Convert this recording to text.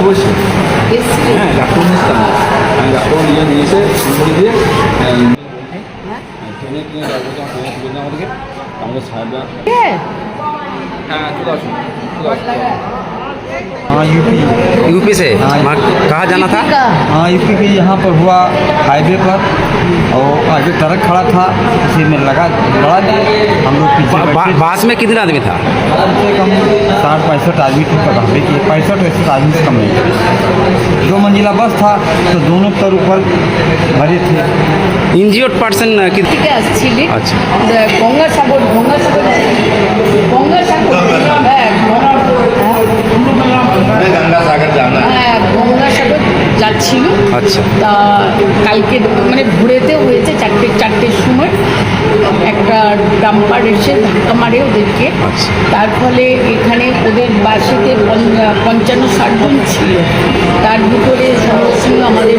বসে হ্যাঁ ডাক্তার নিয়েছিলাম আমি ডাক্তার নিয়ে এসে ফোন দিয়ে ট্রেনে কিনে যাবো ট্রেনে তুলে দিলাম আমাদেরকে আমাদের সাহেবরা हाँ चलो हाँ यूपी यूपी से वहाँ कहाँ जाना था? हाँ यूपी के यहाँ पर हुआ हाईवे पर और आगे ट्रक खड़ा था उसी में लगा बड़ा हम लोग पीछे बस में कितने आदमी था? कम से कम 60-65 आदमी थे कभी कि 65-65 आदमी से कम नहीं 2 मंजिला बस था तो दोनों तर ऊपर भरे थे। इंजियोर्ड पर्सन থেকে আসছিলি আচ্ছা। গঙ্গাসাগর হ্যাঁ হ্যাঁ গঙ্গাসাগর যাচ্ছিল। আচ্ছা। তা কালকে মানে ভোরেতে হয়েছে চারটের সময় একটা ডাম্পার এসে ধাক্কা মারে ওদেরকে। আচ্ছা। তার ফলে এখানে ওদের বাসেতে 55-60 জন ছিল, তার ভিতরে সঙ্গে আমাদের